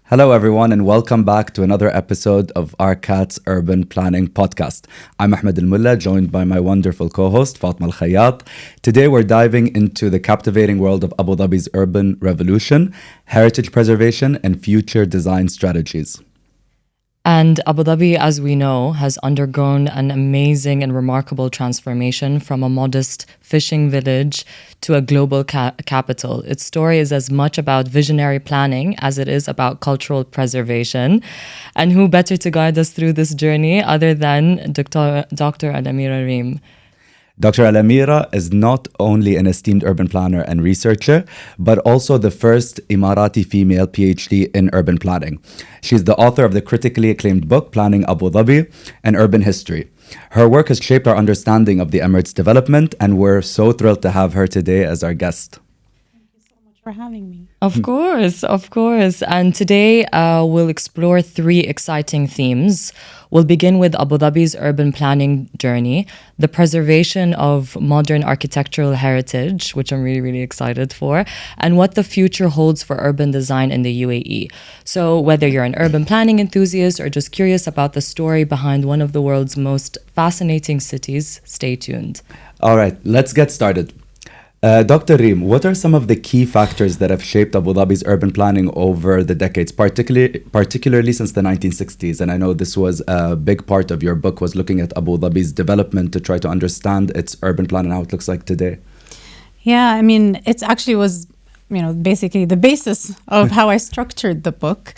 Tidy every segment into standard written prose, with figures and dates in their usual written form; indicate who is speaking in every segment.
Speaker 1: Hello, everyone, and welcome back to another episode of Arkat Urban Planning Podcast. I'm Ahmed Al-Mulla, joined by my wonderful co-host, Fatma Al-Khayyat. Today, we're diving into the captivating world of Abu Dhabi's urban revolution, heritage preservation, and future design strategies.
Speaker 2: And Abu Dhabi, as we know, has undergone an amazing and remarkable transformation from a modest fishing village to a global capital. Its story is as much about visionary planning as it is about cultural preservation. And who better to guide us through this journey other than Dr. Alamira Reem?
Speaker 1: Dr. Alamira is not only an esteemed urban planner and researcher, but also the first Emirati female PhD in urban planning. She's the author of the critically acclaimed book, Planning Abu Dhabi, An Urban History. Her work has shaped our understanding of the Emirates' development, and we're so thrilled to have her today as our guest.
Speaker 3: For having me.
Speaker 2: Of course. And today we'll explore three exciting themes. We'll begin with Abu Dhabi's urban planning journey, the preservation of modern architectural heritage, which I'm really, really excited for, and what the future holds for urban design in the UAE. So whether you're an urban planning enthusiast or just curious about the story behind one of the world's most fascinating cities, stay tuned.
Speaker 1: All right, let's get started. Dr. Reem, what are some of the key factors that have shaped Abu Dhabi's urban planning over the decades, particularly since the 1960s? And I know this was a big part of your book, was looking at Abu Dhabi's development to try to understand its urban plan and how it looks like today.
Speaker 3: Yeah, I mean, it actually was, basically the basis of how I structured the book.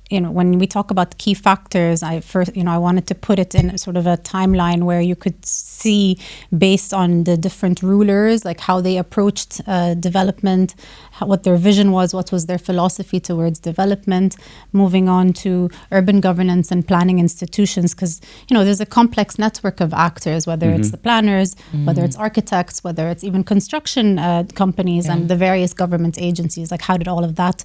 Speaker 3: When we talk about key factors, I wanted to put it in sort of a timeline where you could see, based on the different rulers, like how they approached development, what their vision was, what was their philosophy towards development, moving on to urban governance and planning institutions, because, there's a complex network of actors, whether it's the planners, whether it's architects, whether it's even construction companies and the various government agencies. Like, how did all of that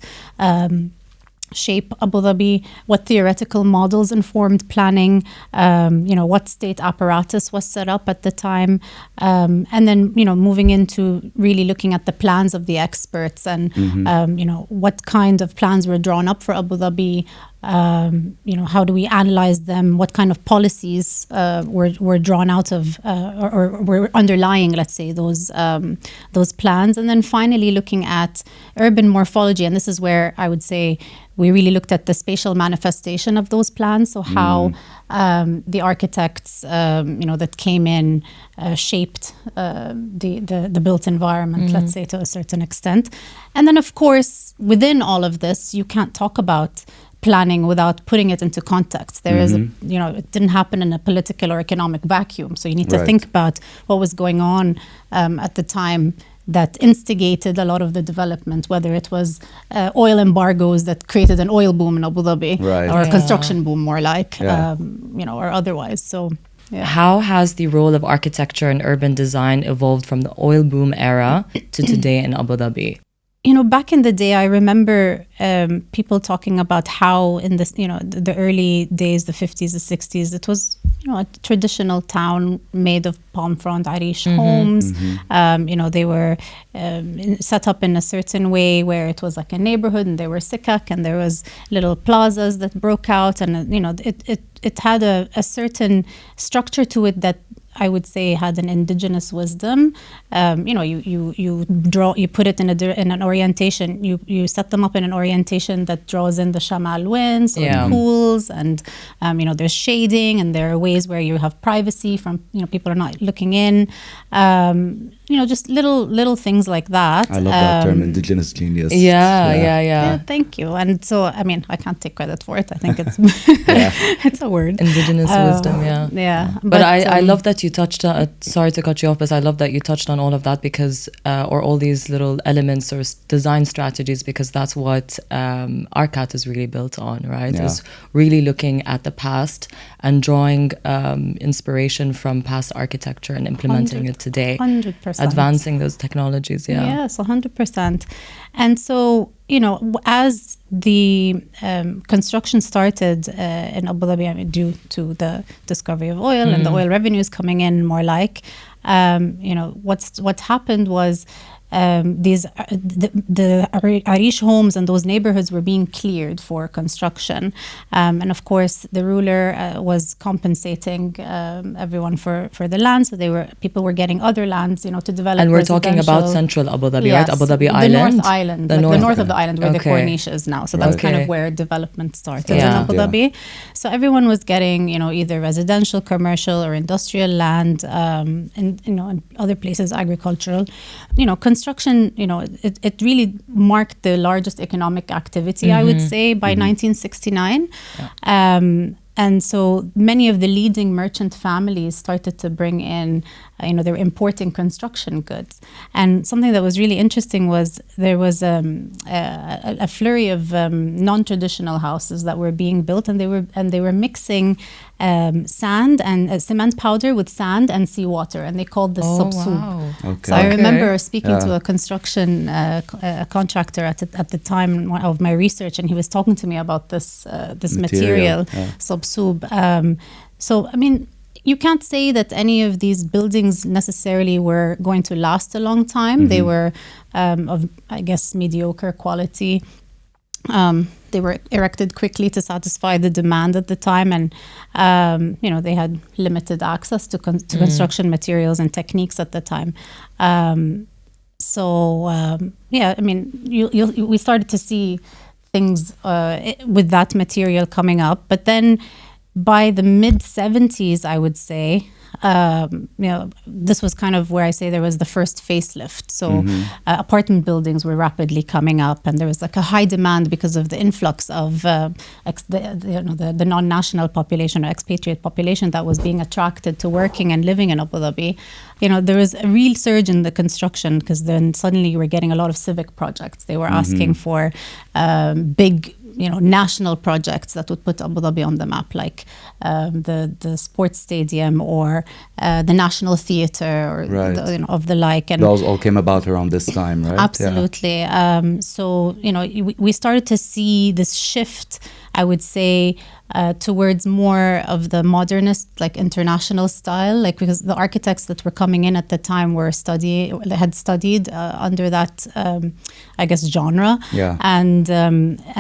Speaker 3: shape Abu Dhabi? What theoretical models informed planning? What state apparatus was set up at the time? And then, moving into really looking at the plans of the experts and, what kind of plans were drawn up for Abu Dhabi? How do we analyze them? What kind of policies were drawn out of or were underlying, let's say, those plans? And then finally looking at urban morphology. And this is where I would say we really looked at the spatial manifestation of those plans. So how the architects, that came in shaped the built environment, let's say, to a certain extent. And then, of course, within all of this, you can't talk about planning without putting it into context. There is, it didn't happen in a political or economic vacuum. So you need to think about what was going on at the time that instigated a lot of the development, whether it was oil embargoes that created an oil boom in Abu Dhabi, or a construction boom, more like, or otherwise. So, yeah.
Speaker 2: How has the role of architecture and urban design evolved from the oil boom era to today in Abu Dhabi?
Speaker 3: Back in the day, I remember people talking about how in this, the early days, the 50s, the 60s, it was, a traditional town made of palm frond Arish homes. They were set up in a certain way where it was like a neighborhood, and there were sikak, and there was little plazas that broke out, and it had a certain structure to it that I would say had an indigenous wisdom. You put it in an orientation. You set them up in an orientation that draws in the shamal winds, so it cools, and there's shading, and there are ways where you have privacy from people are not looking in. Just little things like that.
Speaker 1: I love that term, indigenous genius.
Speaker 3: Yeah, thank you. And so, I can't take credit for it. I think it's it's a word.
Speaker 2: Indigenous wisdom,
Speaker 3: yeah.
Speaker 2: But I love that you touched on, sorry to cut you off, but I love that you touched on all of that because, or all these little elements or design strategies, because that's what Arkat is really built on, right?
Speaker 1: Yeah.
Speaker 2: Is really looking at the past and drawing inspiration from past architecture and implementing it today.
Speaker 3: 100%.
Speaker 2: Advancing those technologies,
Speaker 3: Yes, 100%. And so, as the construction started in Abu Dhabi, due to the discovery of oil and the oil revenues coming in, more like, what happened was the Arish homes and those neighborhoods were being cleared for construction. And of course, the ruler was compensating everyone for the land. So people were getting other lands, to develop.
Speaker 2: And we're talking about central Abu Dhabi,
Speaker 3: yes,
Speaker 2: right? Abu Dhabi
Speaker 3: the
Speaker 2: Island.
Speaker 3: North Island, the north of the island where the Corniche is now. So that's kind of where development started in Abu Dhabi. So everyone was getting, either residential, commercial, or industrial land, and in other places agricultural. Construction, it really marked the largest economic activity, I would say, by 1969. And so many of the leading merchant families started to bring in, they were importing construction goods. And something that was really interesting was there was a flurry of non-traditional houses that were being built, and they were mixing sand and cement powder with sand and seawater, and they called this subsub.
Speaker 2: Wow.
Speaker 1: Okay.
Speaker 3: So I remember speaking to a construction contractor at the time of my research, and he was talking to me about this material subsub. So I mean, you can't say that any of these buildings necessarily were going to last a long time. They were of, I guess, mediocre quality. They were erected quickly to satisfy the demand at the time, and they had limited access to construction materials and techniques at the time. We started to see things with that material coming up, but then by the mid-70s, I would say, this was kind of where I say there was the first facelift. So apartment buildings were rapidly coming up, and there was like a high demand because of the influx of the non-national population or expatriate population that was being attracted to working and living in Abu Dhabi. There was a real surge in the construction, because then suddenly you were getting a lot of civic projects. They were asking for big national projects that would put Abu Dhabi on the map, like the sports stadium or the National Theatre or of the like. And
Speaker 1: those all came about around this time, right?
Speaker 3: Absolutely. Yeah. So we started to see this shift, I would say, towards more of the modernist, like international style, because the architects that were coming in at the time had studied under that, I guess, genre. Yeah. And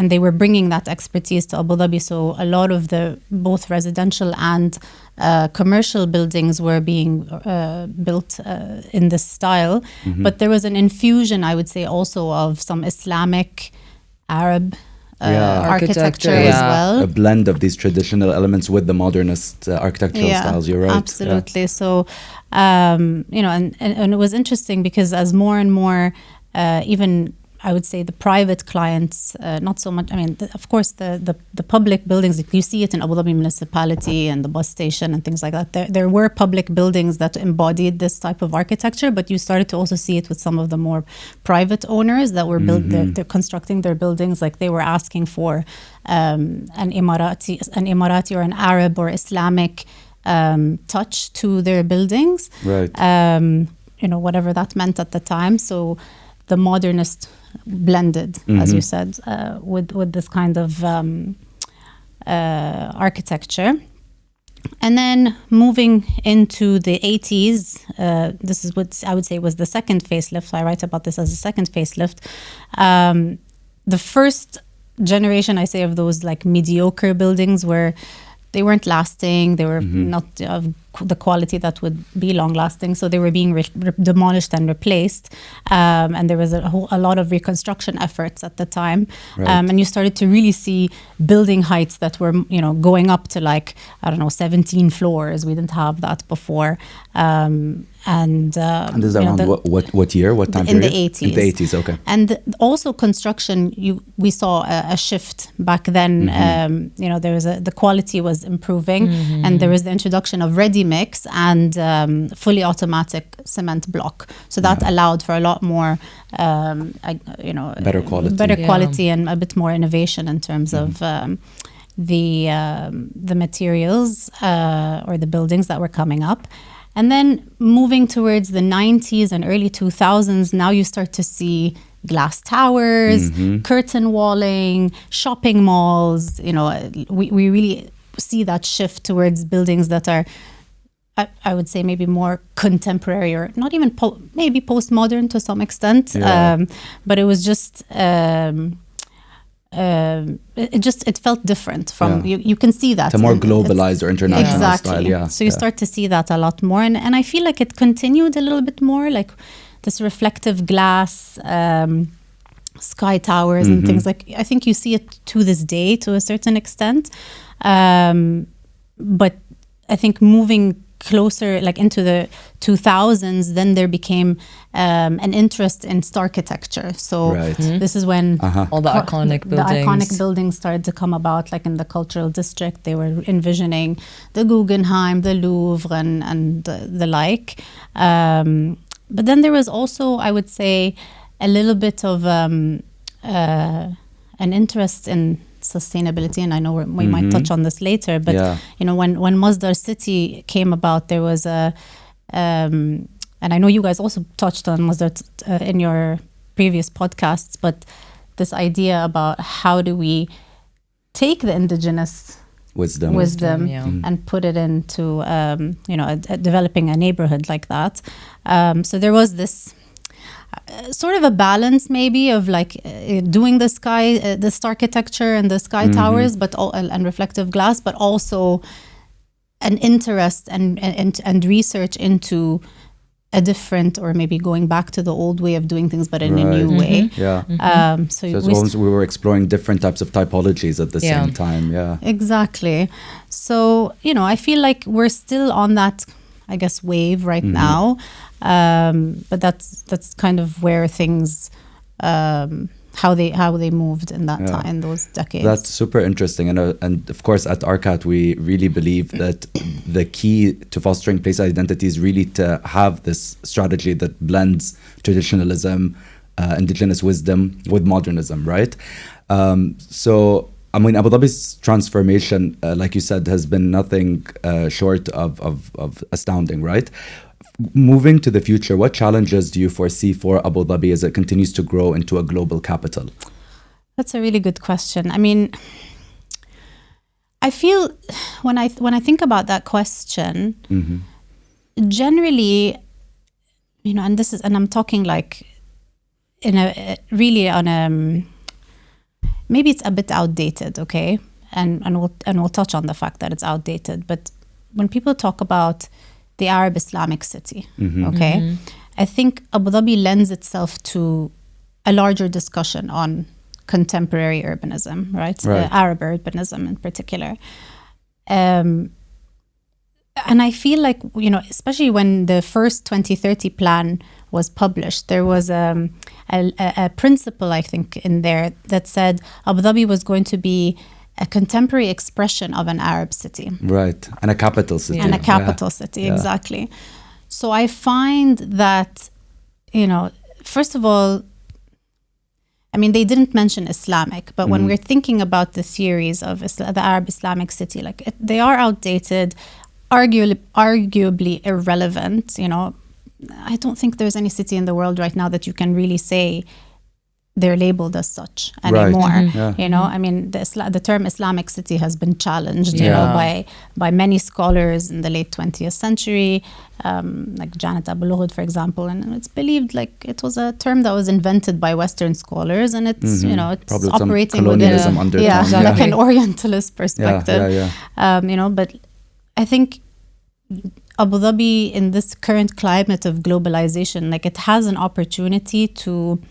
Speaker 3: they were bringing that expertise to Abu Dhabi. So a lot of the both residential and commercial buildings were being built in this style. But there was an infusion, I would say, also of some Islamic, Arab architecture as well.
Speaker 1: A blend of these traditional elements with the modernist architectural styles, you're right.
Speaker 3: Absolutely. So, and it was interesting because as more and more, even I would say the private clients, not so much. I mean, of course, the public buildings, you see it in Abu Dhabi municipality and the bus station and things like that. There were public buildings that embodied this type of architecture, but you started to also see it with some of the more private owners that were they're constructing their buildings. Like they were asking for an Emirati or an Arab or Islamic touch to their buildings.
Speaker 1: Right.
Speaker 3: Whatever that meant at the time. So the modernist blended, as you said, with this kind of architecture. And then moving into the 80s, this is what I would say was the second facelift. I write about this as a second facelift. The first generation, I say, of those like mediocre buildings they weren't lasting. They were not of the quality that would be long lasting. So they were being demolished and replaced. And there was a lot of reconstruction efforts at the time. Right. And you started to really see building heights that were, going up to 17 floors. We didn't have that before. And
Speaker 1: this is around what year, what time period?
Speaker 3: In the 80s.
Speaker 1: In the 80s, okay.
Speaker 3: And also construction, we saw a shift back then. There was the quality was improving, and there was the introduction of ready mix and fully automatic cement block. So that allowed for a lot more,
Speaker 1: better
Speaker 3: quality and a bit more innovation in terms of the materials or the buildings that were coming up. And then moving towards the 90s and early 2000s, now you start to see glass towers, curtain walling, shopping malls. We really see that shift towards buildings that are, I would say maybe more contemporary, or not even maybe postmodern to some extent.
Speaker 1: Yeah.
Speaker 3: But it was just it felt different from you can see that.
Speaker 1: It's a more globalized or international style. Yeah.
Speaker 3: So you start to see that a lot more, and I feel like it continued a little bit more, like this reflective glass sky towers and things like. I think you see it to this day to a certain extent, but I think moving closer, like into the 2000s, then there became an interest in architecture. So this is when
Speaker 2: all the iconic buildings.
Speaker 3: The iconic buildings started to come about, like in the cultural district. They were envisioning the Guggenheim, the Louvre, and the like. But then there was also, I would say, a little bit of an interest in sustainability, and I know we might touch on this later, but you know, when Masdar City came about, there was a and I know you guys also touched on Masdar in your previous podcasts, but this idea about how do we take the indigenous wisdom and put it into you know, developing a neighborhood like that. So there was this sort of a balance maybe of like doing the sky, this architecture and the sky towers, but and reflective glass, but also an interest and research into a different, or maybe going back to the old way of doing things, but in a new way. So
Speaker 1: we were exploring different types of typologies at the same time. Yeah,
Speaker 3: exactly. So, you know, I feel like we're still on that, I guess, wave right now. But that's kind of where things, how they moved in that time, in those decades.
Speaker 1: That's super interesting, and of course at Arkat we really believe that the key to fostering place identity is really to have this strategy that blends traditionalism, indigenous wisdom with modernism, right? So I mean, Abu Dhabi's transformation, like you said, has been nothing short of astounding, right? Moving to the future, what challenges do you foresee for Abu Dhabi as it continues to grow into a global capital?
Speaker 3: That's a really good question. I mean, I feel when I think about that question, generally, you know, and I'm talking like in a really on a, maybe it's a bit outdated, okay? And we'll touch on the fact that it's outdated. But when people talk about the Arab Islamic city, okay, I think Abu Dhabi lends itself to a larger discussion on contemporary urbanism, right? Arab urbanism in particular. And I feel like, you know, especially when the first 2030 plan was published, there was a principle, I think, in there that said Abu Dhabi was going to be a contemporary expression of an Arab city.
Speaker 1: Right, and a capital city.
Speaker 3: And a capital city, exactly. So I find that, you know, first of all, I mean, they didn't mention Islamic, but when we're thinking about the theories of the Arab Islamic city, like they are outdated, arguably irrelevant, you know. I don't think there's any city in the world right now that you can really say they're labeled as such anymore. You know, I mean, the term Islamic city has been challenged, you know, by many scholars in the late 20th century, like Janet Abulghud, for example, and it's believed like it was a term that was invented by Western scholars, and it's you know, it's probably operating within like an Orientalist perspective. You know, but I think Abu Dhabi, in this current climate of globalization, like it has an opportunity to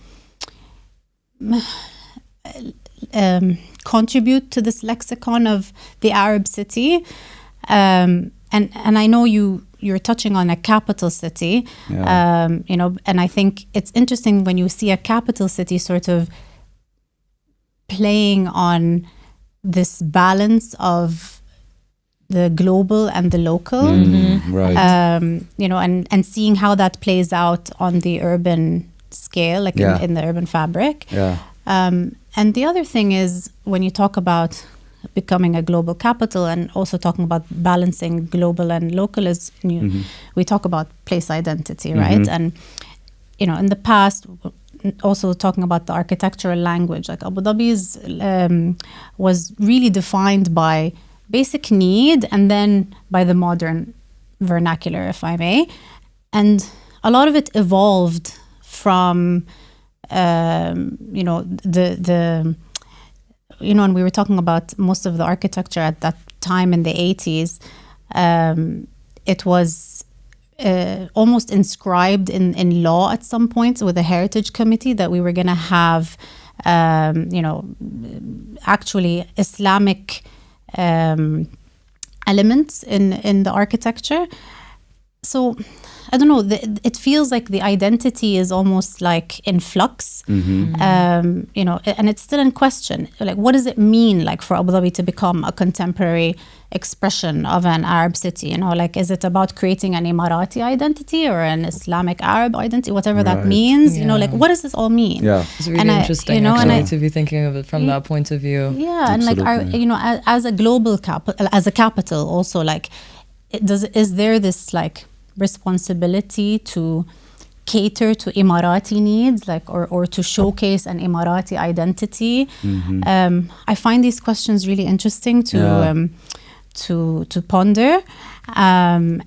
Speaker 3: contribute to this lexicon of the Arab city, and I know you're touching on a capital city, you know, and I think it's interesting when you see a capital city sort of playing on this balance of the global and the local, you know, and seeing how that plays out on the urban scale, like in the urban fabric. And the other thing is, when you talk about becoming a global capital and also talking about balancing global and local, is we talk about place identity, right? And, you know, in the past, also talking about the architectural language, like Abu Dhabi's was really defined by basic need and then by the modern vernacular, if I may. And a lot of it evolved from, when we were talking about most of the architecture at that time in the 80s, it was almost inscribed in law at some point with the Heritage Committee that we were going to have, actually Islamic elements in the architecture. So I don't know, it feels like the identity is almost like in flux, and it's still in question. Like, what does it mean, like, for Abu Dhabi to become a contemporary expression of an Arab city? Like, is it about creating an Emirati identity or an Islamic Arab identity, whatever that means? Like, what does this all mean?
Speaker 1: Yeah,
Speaker 2: it's really interesting, actually, to be thinking of it from that point of view.
Speaker 3: Yeah, absolutely. And like, as a global capital, as a capital, also, like, is there this like responsibility to cater to Emirati needs, like, or to showcase an Emirati identity? I find these questions really interesting to ponder, and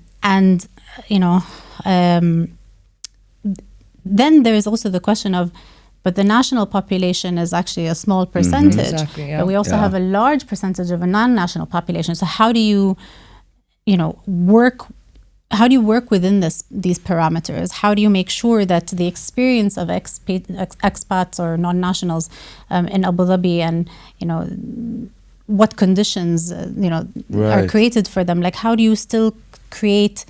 Speaker 3: then there is also the question of, but the national population is actually a small percentage.
Speaker 2: Exactly, yeah.
Speaker 3: But we also have a large percentage of a non-national population. So how do you work within these parameters? How do you make sure that the experience of expats or non-nationals in Abu Dhabi, and what conditions are created for them? Like, how do you still create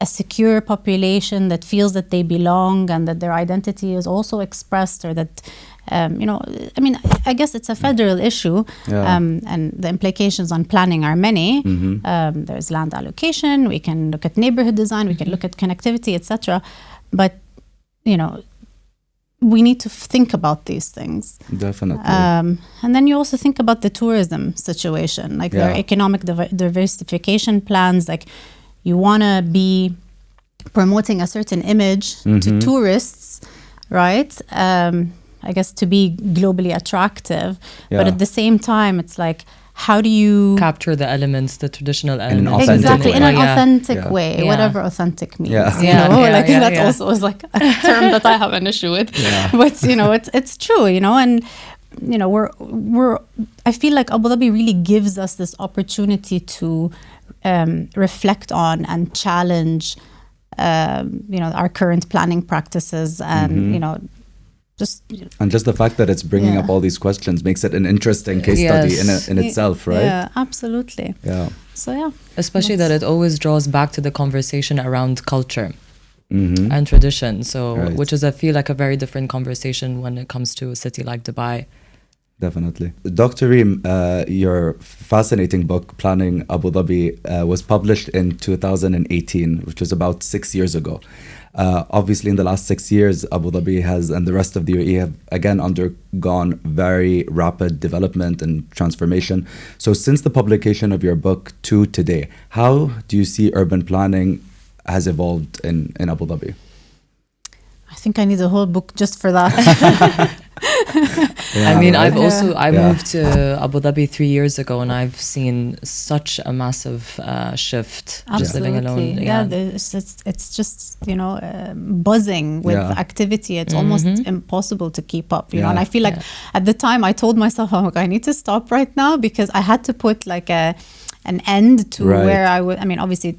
Speaker 3: a secure population that feels that they belong and that their identity is also expressed, or that I guess it's a federal issue, and the implications on planning are many. There's land allocation, we can look at neighborhood design, we can look at connectivity, etc. But, we need to think about these things.
Speaker 1: Definitely.
Speaker 3: And then you also think about the tourism situation, like their economic diversification plans. Like, you want to be promoting a certain image to tourists, right? I guess to be globally attractive, but at the same time, it's like, how do you
Speaker 2: capture the elements, the traditional elements,
Speaker 3: in an authentic way, whatever authentic means? That also is like a term that I have an issue with. But it's true, and I feel like Abu Dhabi really gives us this opportunity to reflect on and challenge, our current planning practices, and
Speaker 1: just the fact that it's bringing up all these questions makes it an interesting case study in itself, right?
Speaker 3: Yeah, absolutely.
Speaker 1: Yeah.
Speaker 3: So
Speaker 2: especially that it always draws back to the conversation around culture and tradition. So, which is, I feel like, a very different conversation when it comes to a city like Dubai.
Speaker 1: Definitely. Dr. Reem, your fascinating book, Planning Abu Dhabi, was published in 2018, which was about 6 years ago. Obviously, in the last 6 years, Abu Dhabi and the rest of the UAE have again undergone very rapid development and transformation. So since the publication of your book to today, how do you see urban planning has evolved in Abu Dhabi?
Speaker 3: I think I need a whole book just for that.
Speaker 2: I mean, I moved to Abu Dhabi 3 years ago, and I've seen such a massive shift.
Speaker 3: Absolutely.
Speaker 2: Just living alone.
Speaker 3: It's just buzzing with activity. It's almost impossible to keep up. And I feel like at the time I told myself, I need to stop right now, because I had to put like an end to where I would. I mean, obviously,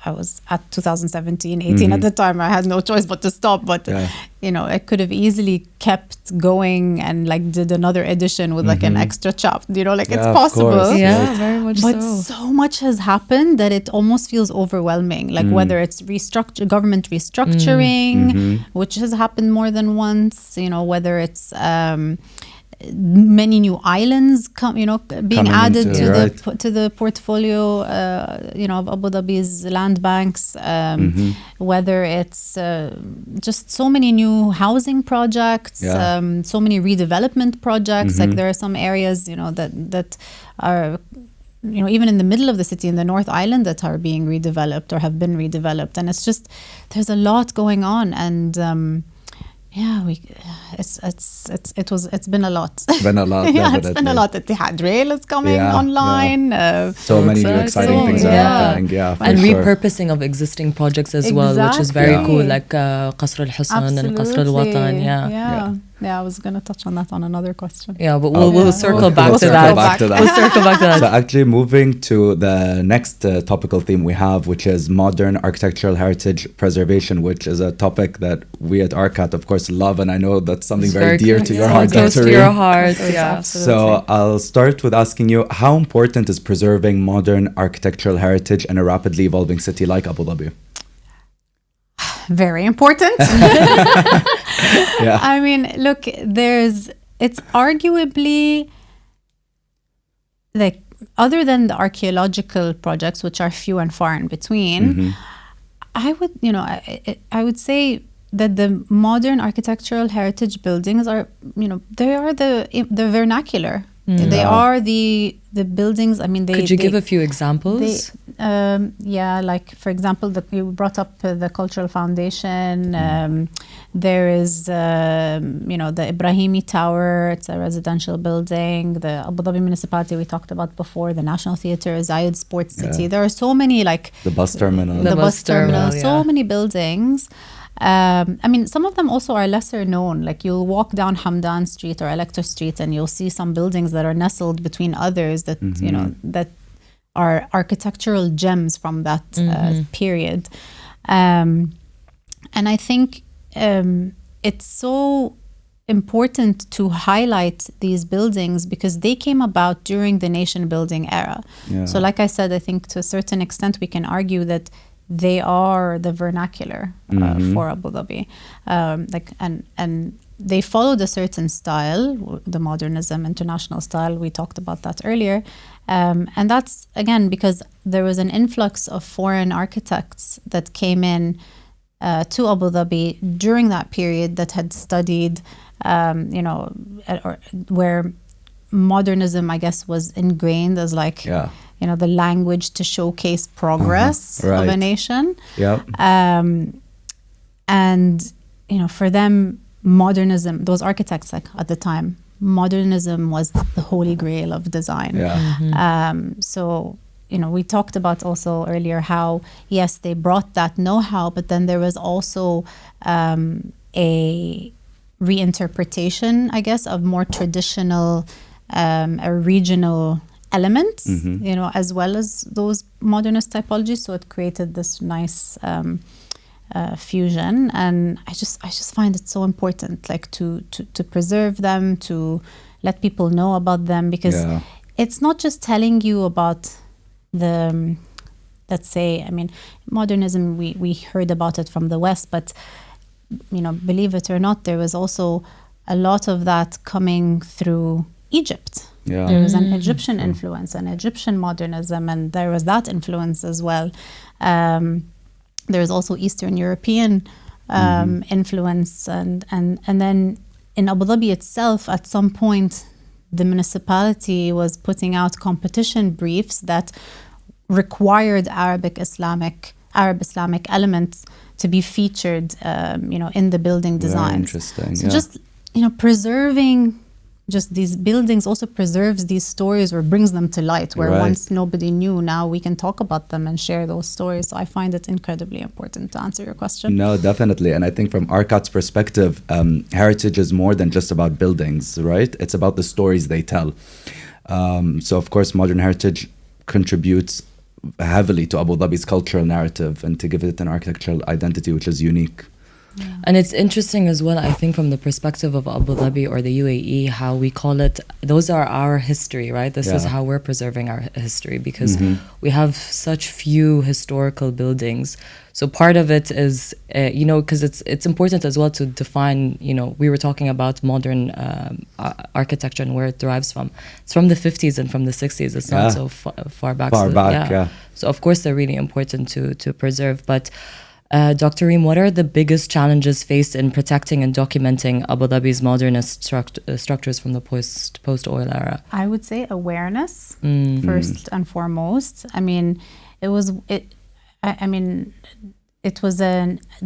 Speaker 3: I was at 2017, 18 at the time. I had no choice but to stop. But, I could have easily kept going and like did another edition with like an extra chapter. It's possible.
Speaker 1: Course,
Speaker 2: very much
Speaker 3: but so much has happened that it almost feels overwhelming. Like whether it's government restructuring, which has happened more than once, whether it's many new islands being added to the portfolio of Abu Dhabi's land banks, whether it's just so many new housing projects, so many redevelopment projects. Like there are some areas that are even in the middle of the city in the North Island that are being redeveloped or have been redeveloped, and it's just there's a lot going on. And It's been a lot.
Speaker 1: Been a lot,
Speaker 3: Yeah, it's
Speaker 1: definitely.
Speaker 3: been a lot. Etihad Rail is coming online.
Speaker 1: So many new exciting things are happening. Yeah, for
Speaker 2: and
Speaker 1: sure.
Speaker 2: repurposing of existing projects as well, which is very
Speaker 3: Exactly.
Speaker 2: cool, like Qasr al-Husn and Qasr al-Watan.
Speaker 3: Yeah, I was going to touch on that on another question.
Speaker 2: Yeah, but we'll circle back
Speaker 1: We'll
Speaker 2: to
Speaker 1: circle
Speaker 2: that.
Speaker 1: back to that.
Speaker 2: We'll circle back to that.
Speaker 1: So actually moving to the next topical theme we have, which is modern architectural heritage preservation, which is a topic that we at Arkat, of course, love. And I know that's something
Speaker 2: It's
Speaker 1: very dear to your heart,
Speaker 2: close
Speaker 1: Dr.
Speaker 2: to your
Speaker 1: Reem.
Speaker 2: heart,
Speaker 3: It's
Speaker 2: yeah.
Speaker 3: absolutely-
Speaker 1: So I'll start with asking you, how important is preserving modern architectural heritage in a rapidly evolving city like Abu Dhabi?
Speaker 3: Very important.
Speaker 1: Yeah.
Speaker 3: I mean, look, it's arguably, like, other than the archaeological projects, which are few and far in between, I would say that the modern architectural heritage buildings are, they are the vernacular. They are the buildings. I mean,
Speaker 2: Could you give a few examples?
Speaker 3: Like, for example, you brought up the Cultural Foundation. There is, the Ibrahimi Tower. It's a residential building. The Abu Dhabi municipality we talked about before. The National Theatre, Zayed Sports City.
Speaker 1: Yeah.
Speaker 3: There are so many, like
Speaker 1: The bus terminal.
Speaker 3: the bus terminal.
Speaker 2: yeah.
Speaker 3: So many buildings. I mean, some of them also are lesser known. Like, you'll walk down Hamdan Street or Elector Street and you'll see some buildings that are nestled between others that, that are architectural gems from that period. And I think it's so important to highlight these buildings because they came about during the nation building era.
Speaker 1: Yeah.
Speaker 3: So like I said, I think to a certain extent we can argue that they are the vernacular for Abu Dhabi. And they followed a certain style, the modernism, international style. We talked about that earlier. And that's, again, because there was an influx of foreign architects that came in to Abu Dhabi during that period that had studied, where modernism, I guess, was ingrained as like, the language to showcase progress of a nation.
Speaker 1: Yeah.
Speaker 3: And, for them, modernism, those architects, like at the time, modernism was the holy grail of design.
Speaker 1: Yeah.
Speaker 3: So, we talked about also earlier how, yes, they brought that know-how, but then there was also a reinterpretation, I guess, of more traditional, regional elements, as well as those modernist typologies. So it created this nice fusion, and I just find it so important, like to preserve them, to let people know about them, because it's not just telling you about the, let's say, I mean, modernism, we heard about it from the West, but believe it or not, there was also a lot of that coming through Egypt.
Speaker 1: Yeah.
Speaker 3: There was an Egyptian influence, an Egyptian modernism, and there was that influence as well. There's also Eastern European influence, and then in Abu Dhabi itself, at some point, the municipality was putting out competition briefs that required Arab Islamic elements to be featured, in the building designs.
Speaker 1: Very interesting.
Speaker 3: So just, preserving just these buildings also preserves these stories or brings them to light, where once nobody knew, now we can talk about them and share those stories. So I find it incredibly important, to answer your question.
Speaker 1: No, definitely. And I think from Arkat's perspective, heritage is more than just about buildings, right? It's about the stories they tell. So of course, modern heritage contributes heavily to Abu Dhabi's cultural narrative and to give it an architectural identity which is unique.
Speaker 2: And it's interesting as well, I think, from the perspective of Abu Dhabi or the UAE, how we call it, those are our history, right? This is how we're preserving our history, because we have such few historical buildings. So part of it is, because it's important as well to define, we were talking about modern architecture and where it derives from. It's from the 50s and from the 60s. It's not so far back. So of course they're really important to preserve. But Dr. Reem, what are the biggest challenges faced in protecting and documenting Abu Dhabi's modernist structures from the post-oil era?
Speaker 3: I would say awareness, first and foremost. I mean, it was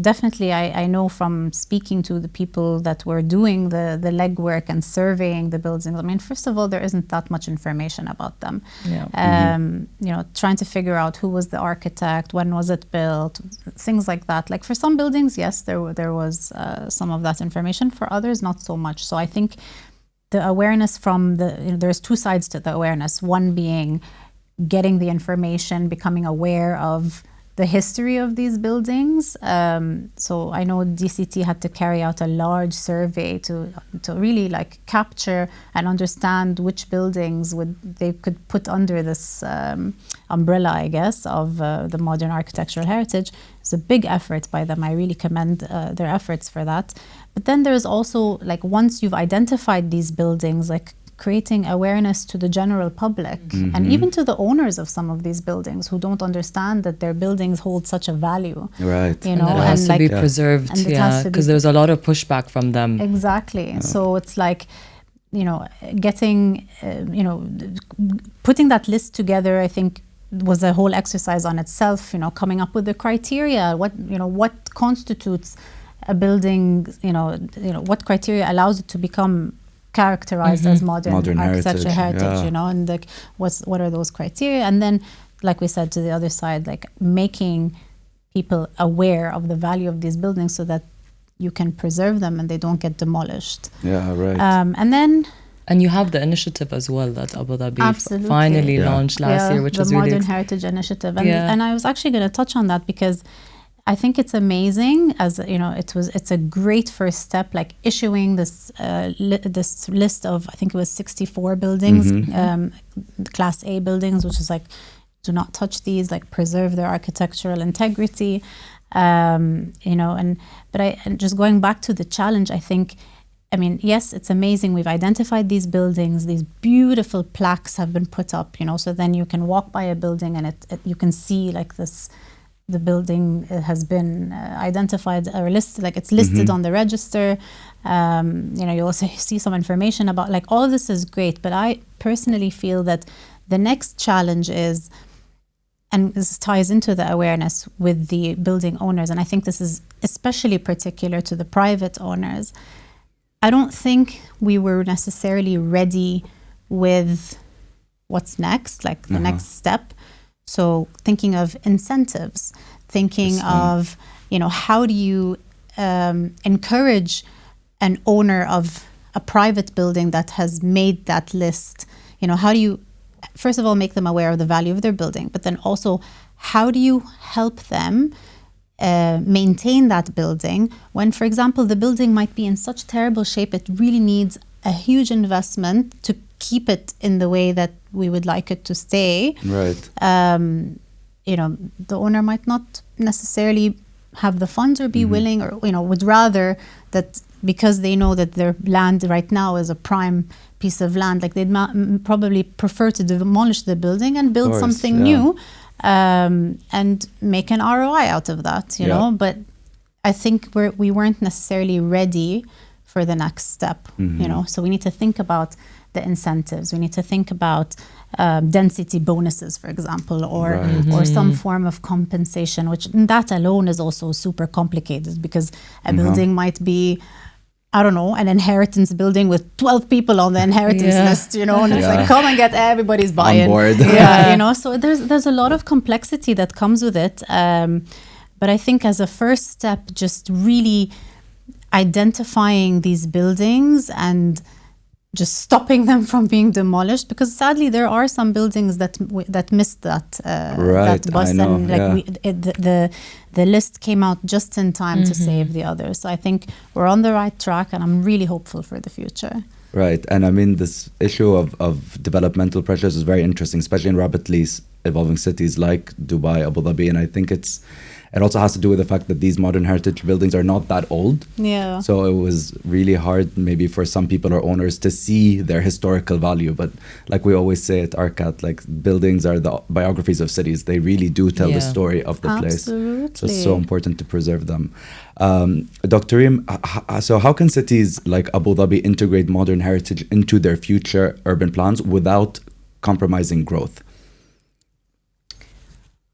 Speaker 3: definitely, I know from speaking to the people that were doing the legwork and surveying the buildings. I mean, first of all, there isn't that much information about them. You know, trying to figure out who was the architect, when was it built, things like that. Like for some buildings, yes, there was some of that information. For others, not so much. So I think the awareness from there's two sides to the awareness. One being getting the information, becoming aware of the history of these buildings. So I know DCT had to carry out a large survey to really like capture and understand which buildings they could put under this umbrella, I guess, of the modern architectural heritage. It's a big effort by them. I really commend their efforts for that. But then there's also, like, once you've identified these buildings, like creating awareness to the general public and even to the owners of some of these buildings who don't understand that their buildings hold such a value.
Speaker 1: Right.
Speaker 2: You know, and it has to be preserved, because there's a lot of pushback from them.
Speaker 3: Exactly. So it's like, you know, getting, you know, putting that list together, I think, was a whole exercise on itself, you know, coming up with the criteria, what constitutes a building, you know, what criteria allows it to become characterized as modern architecture heritage, you know, and like what are those criteria? And then, like we said, to the other side, like making people aware of the value of these buildings so that you can preserve them and they don't get demolished.
Speaker 1: Yeah, right.
Speaker 3: And
Speaker 2: you have the initiative as well that Abu Dhabi finally launched last year, which was
Speaker 3: the
Speaker 2: really
Speaker 3: Modern Heritage Initiative. And I was actually going to touch on that because I think it's amazing, as you know, it's a great first step, like issuing this list of, I think it was 64 buildings, Class A buildings, which is like, do not touch these, like preserve their architectural integrity, you know. And just going back to the challenge, I think, I mean, yes, it's amazing. We've identified these buildings. These beautiful plaques have been put up, you know, so then you can walk by a building and you can see like this. The building has been identified or listed, like it's listed on the register. You know, you also see some information about, like, all of this is great, but I personally feel that the next challenge is, and this ties into the awareness with the building owners, and I think this is especially particular to the private owners. I don't think we were necessarily ready with what's next, like the next step. So thinking of incentives, thinking of, you know, how do you encourage an owner of a private building that has made that list? You know, how do you, first of all, make them aware of the value of their building, but then also, how do you help them maintain that building when, for example, the building might be in such terrible shape, it really needs a huge investment to keep it in the way that we would like it to stay.
Speaker 1: Right.
Speaker 3: You know, the owner might not necessarily have the funds or be willing, or, you know, would rather that, because they know that their land right now is a prime piece of land, like they'd probably prefer to demolish the building and build something new, and make an ROI out of that, you know. But I think we weren't necessarily ready for the next step, you know. So we need to think about the incentives. We need to think about density bonuses, for example, or some form of compensation, which that alone is also super complicated, because a building might be, I don't know, an inheritance building with 12 people on the inheritance list, you know, and it's like, come and get everybody's buy-in.
Speaker 1: On board.
Speaker 3: You know, so there's a lot of complexity that comes with it. But I think as a first step, just really identifying these buildings and just stopping them from being demolished, because sadly there are some buildings that missed that bus, and like the list came out just in time to save the others. So I think we're on the right track, and I'm really hopeful for the future.
Speaker 1: Right. And I mean, this issue of developmental pressures is very interesting, especially in rapidly evolving cities like Dubai, Abu Dhabi, and I think it also has to do with the fact that these modern heritage buildings are not that old.
Speaker 3: Yeah.
Speaker 1: So it was really hard maybe for some people or owners to see their historical value. But like we always say at Arkat, like, buildings are the biographies of cities. They really do tell the story of the place.
Speaker 3: Absolutely.
Speaker 1: So it's so important to preserve them. Dr. Reem, so how can cities like Abu Dhabi integrate modern heritage into their future urban plans without compromising growth?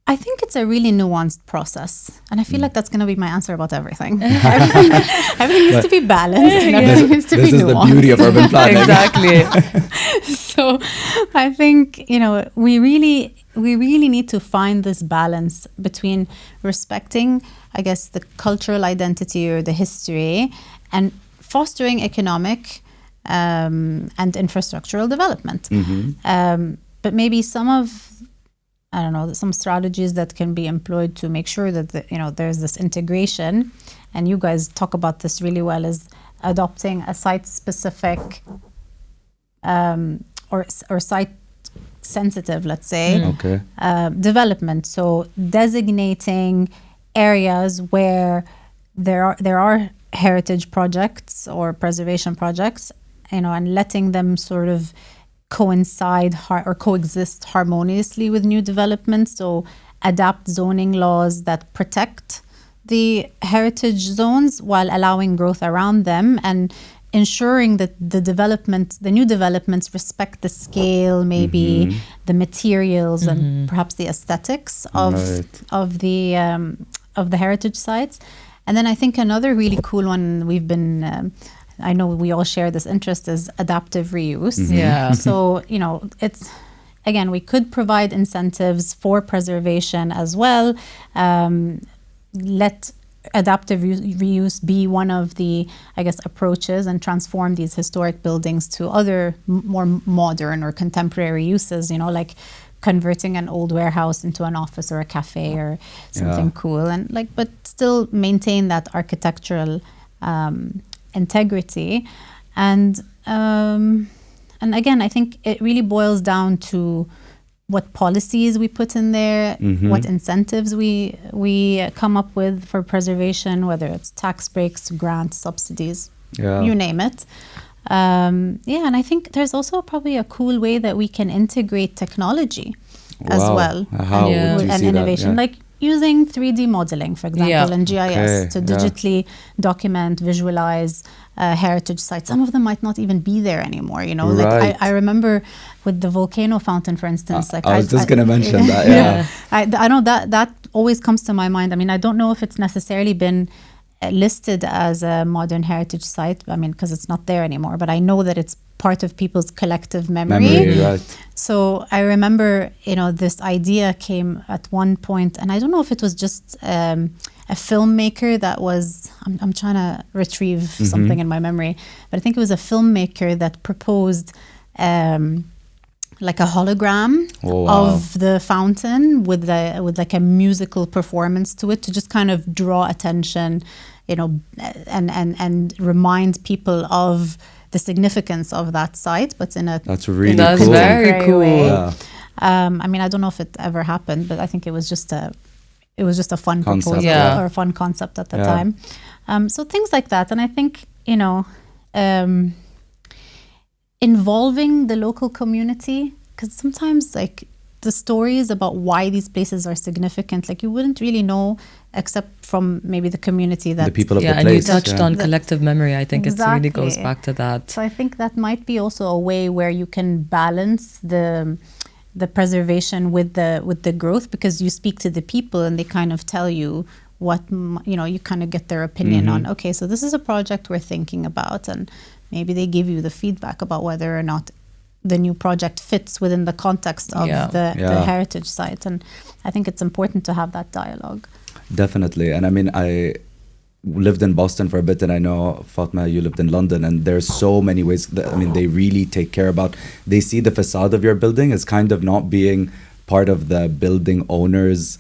Speaker 3: I think it's a really nuanced process. And I feel like that's going to be my answer about everything. Everything needs to be balanced and everything needs to be nuanced.
Speaker 1: This is the beauty of urban planning.
Speaker 2: Exactly.
Speaker 3: So I think, we really need to find this balance between respecting, I guess, the cultural identity or the history and fostering economic and infrastructural development. But maybe some strategies that can be employed to make sure that there's this integration, and you guys talk about this really well, is adopting a site-specific or site-sensitive, let's say, development. So designating areas where there are heritage projects or preservation projects, and letting them sort of coincide or coexist harmoniously with new developments. So adapt zoning laws that protect the heritage zones while allowing growth around them, and ensuring that the new developments respect the scale, maybe the materials and perhaps the aesthetics of the heritage sites. And then I think another really cool one I know we all share this interest, is adaptive reuse.
Speaker 2: Yeah.
Speaker 3: So, it's, again, we could provide incentives for preservation as well. Let adaptive reuse be one of the, I guess, approaches, and transform these historic buildings to other more modern or contemporary uses, like converting an old warehouse into an office or a cafe or something cool, and but still maintain that architectural integrity. And again, I think it really boils down to what policies we put in there, what incentives we come up with for preservation, whether it's tax breaks, grants, subsidies, you name it. And I think there's also probably a cool way that we can integrate technology as well.
Speaker 1: How would you see
Speaker 3: innovation,
Speaker 1: that?
Speaker 3: like using 3D modeling, for example, and GIS to digitally document, visualize heritage sites. Some of them might not even be there anymore, Like I remember with the volcano fountain, for instance. I
Speaker 1: was just going to mention that,
Speaker 3: I know that always comes to my mind. I mean, I don't know if it's necessarily been listed as a modern heritage site, because it's not there anymore, but I know that it's part of people's collective memory.
Speaker 1: Right.
Speaker 3: So I remember, this idea came at one point, and I don't know if it was just a filmmaker that was, I'm trying to retrieve something in my memory, but I think it was a filmmaker that proposed like a hologram of the fountain with like a musical performance to it, to just kind of draw attention, and remind people of the significance of that site, but in a
Speaker 1: that's really
Speaker 2: that's
Speaker 1: cool.
Speaker 2: very cool.
Speaker 3: Way.
Speaker 1: Yeah.
Speaker 3: I don't know if it ever happened, but I think it was just a fun
Speaker 1: concept,
Speaker 3: proposal or a fun concept at the time. So things like that, and I think involving the local community, because sometimes like the stories about why these places are significant, like you wouldn't really know except from maybe the community that
Speaker 1: the people of the place.
Speaker 2: And you touched on collective memory. I think
Speaker 3: Exactly.
Speaker 2: it really goes back to that.
Speaker 3: So I think that might be also a way where you can balance the preservation with the growth, because you speak to the people and they kind of tell you what, you kind of get their opinion on, okay, so this is a project we're thinking about, and maybe they give you the feedback about whether or not the new project fits within the context of the heritage site. And I think it's important to have that dialogue.
Speaker 1: Definitely. And I mean, I lived in Boston for a bit, and I know, Fatma, you lived in London, and there's so many ways that, they really take care about, they see the facade of your building as kind of not being part of the building owner's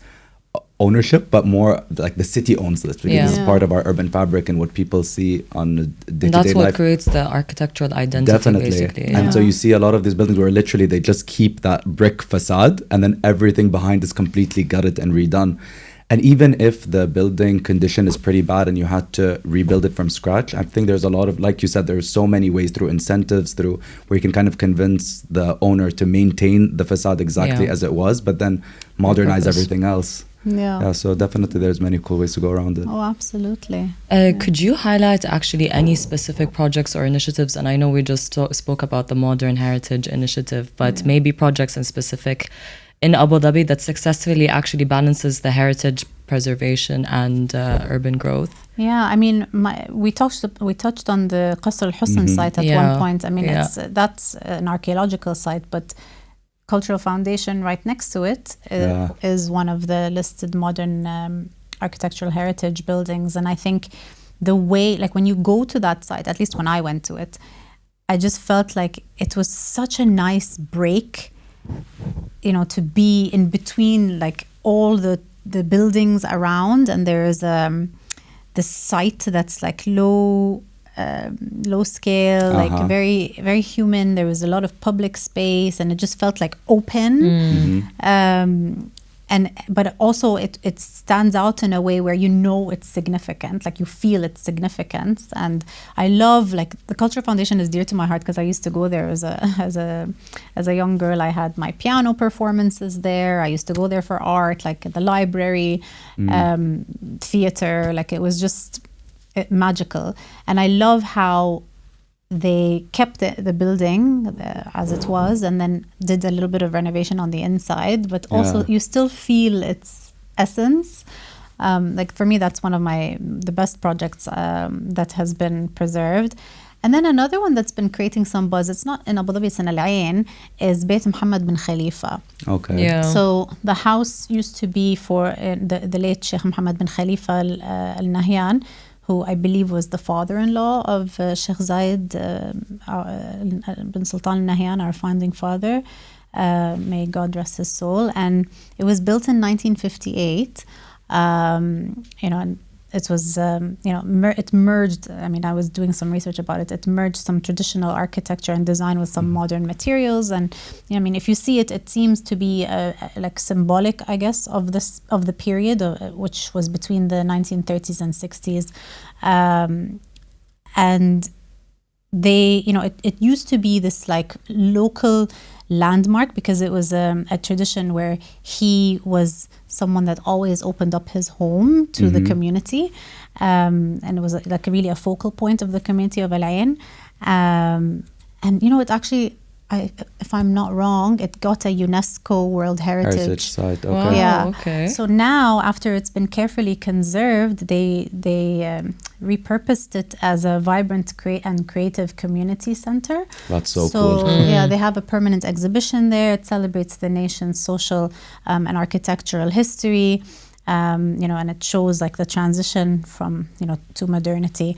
Speaker 1: ownership, but more like the city owns this, because it's part of our urban fabric and what people see on a day-to-day life.
Speaker 2: That's what creates the architectural identity.
Speaker 1: Definitely.
Speaker 2: Basically.
Speaker 1: And so you see a lot of these buildings where literally they just keep that brick facade, and then everything behind is completely gutted and redone. And even if the building condition is pretty bad and you had to rebuild it from scratch, I think there's a lot of, like you said, there's so many ways, through incentives, through where you can kind of convince the owner to maintain the facade exactly as it was, but then modernize everything else. Yeah, so definitely there's many cool ways to go around it.
Speaker 3: Oh, absolutely.
Speaker 2: Could you highlight actually any specific projects or initiatives? And I know we just spoke about the Modern Heritage Initiative, but maybe projects in specific in Abu Dhabi that successfully actually balances the heritage preservation and urban growth.
Speaker 3: Yeah, I mean, we touched on the Qasr al-Husn site at one point. I mean, that's an archaeological site, but Cultural Foundation right next to it is one of the listed modern architectural heritage buildings. And I think the way, like when you go to that site, at least when I went to it, I just felt like it was such a nice break, you know, to be in between like all the buildings around, and there is the site that's like low scale, like very, very human. There was a lot of public space, and it just felt like open. But also it stands out in a way where you know it's significant, like you feel its significance. And I love, like, the Cultural Foundation is dear to my heart because I used to go there as a young girl. I had my piano performances there. I used to go there for art, like at the library, theater. Like, it was just magical. And I love how they kept the building as it was, and then did a little bit of renovation on the inside, but also you still feel its essence. Like, for me, that's one of the best projects that has been preserved. And then another one that's been creating some buzz, it's not in Abu Dhabi, it's in Al Ain, is Beit Mohammed bin Khalifa.
Speaker 1: Okay.
Speaker 2: Yeah.
Speaker 3: So the house used to be for the late Sheikh Mohammed bin Khalifa Al Nahyan, who I believe was the father-in-law of Sheikh Zayed bin Sultan Al Nahyan, our founding father. May God rest his soul. And it was built in 1958. And it was, it merged. I mean, I was doing some research about it. It merged some traditional architecture and design with some modern materials. And I mean, if you see it, it seems to be like symbolic, I guess, of the period, which was between the 1930s and 60s. And they, it used to be this like local landmark because it was a tradition where he was someone that always opened up his home to the community, and it was like really a focal point of the community of Al Ain. And it actually, if I'm not wrong, it got a UNESCO World Heritage
Speaker 1: site. Okay.
Speaker 2: Wow,
Speaker 3: yeah.
Speaker 2: Okay.
Speaker 3: So now, after it's been carefully conserved, they repurposed it as a vibrant and creative community center.
Speaker 1: That's so cool.
Speaker 3: Yeah, they have a permanent exhibition there. It celebrates the nation's social and architectural history. And it shows like the transition from, to modernity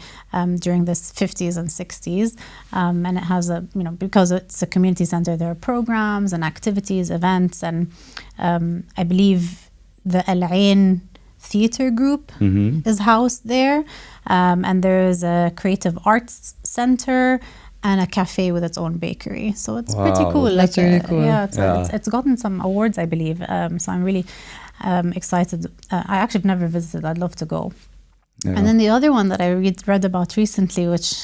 Speaker 3: during the 50s and 60s. And it has because it's a community center, there are programs and activities, events. And I believe the Al Ain theater group is housed there. And there is a creative arts center and a cafe with its own bakery. So it's pretty cool.
Speaker 2: That's really cool.
Speaker 3: Yeah, it's gotten some awards, I believe. So I'm really excited. I actually have never visited. I'd love to go. Yeah. And then the other one that I read about recently, which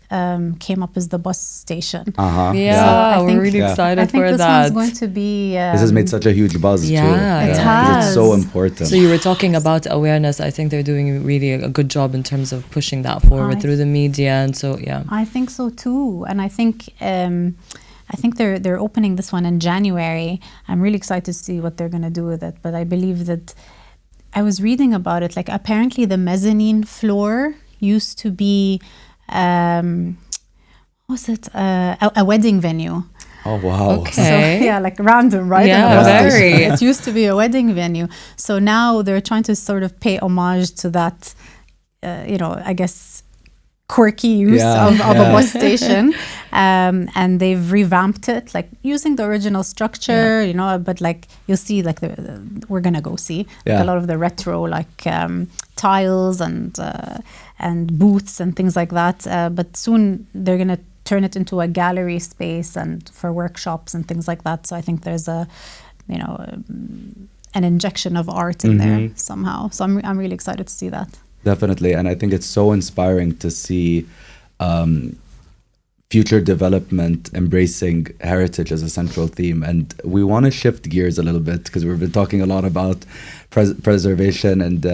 Speaker 3: came up, is the bus station.
Speaker 2: Yeah, we're really excited for that.
Speaker 3: I think this one's going to be...
Speaker 1: this has made such a huge buzz too.
Speaker 3: It has.
Speaker 1: It's so important.
Speaker 2: So you were talking about awareness. I think they're doing really a good job in terms of pushing that forward through the media. And so, yeah. I
Speaker 3: think so too. And I think they're opening this one in January. I'm really excited to see what they're going to do with it. But I believe that I was reading about it. Like, apparently the mezzanine floor used to be, a wedding venue.
Speaker 1: Oh, wow.
Speaker 2: Okay.
Speaker 3: So, yeah, like random, right?
Speaker 2: Yeah, very.
Speaker 3: It used to be a wedding venue. So now they're trying to sort of pay homage to that, I guess, quirky use of a bus station. And they've revamped it, like using the original structure, but like you'll see, like we're gonna go see like, a lot of the retro, like tiles and booths and things like that. But soon they're gonna turn it into a gallery space and for workshops and things like that. So I think there's an injection of art in there somehow. So I'm really excited to see that.
Speaker 1: Definitely, and I think it's so inspiring to see future development embracing heritage as a central theme. And we want to shift gears a little bit because we've been talking a lot about preservation and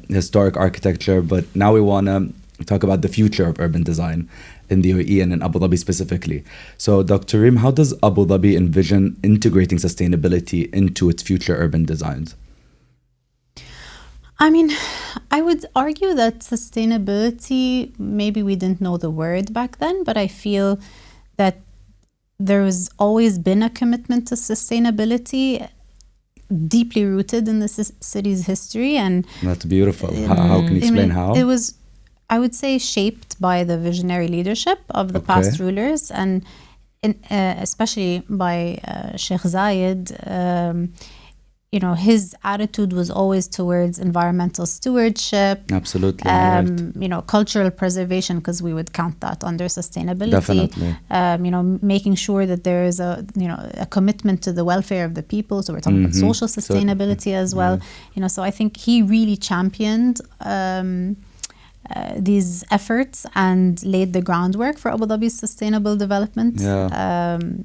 Speaker 1: historic architecture, but now we want to talk about the future of urban design. in the UAE and in Abu Dhabi specifically. So, Dr. Reem, how does Abu Dhabi envision integrating sustainability into its future urban designs?
Speaker 3: I mean, I would argue that sustainability, maybe we didn't know the word back then, but I feel that there's always been a commitment to sustainability deeply rooted in the city's history. And
Speaker 1: that's beautiful. How can you explain how?
Speaker 3: It was, I would say, shaped by the visionary leadership of the past rulers, and especially by Sheikh Zayed. You know, his attitude was always towards environmental stewardship.
Speaker 1: Absolutely.
Speaker 3: You know, cultural preservation, because we would count that under sustainability.
Speaker 1: Definitely.
Speaker 3: You know, making sure that there is a commitment to the welfare of the people. So we're talking about social sustainability as well. You know, so I think he really championed these efforts and laid the groundwork for Abu Dhabi's sustainable development,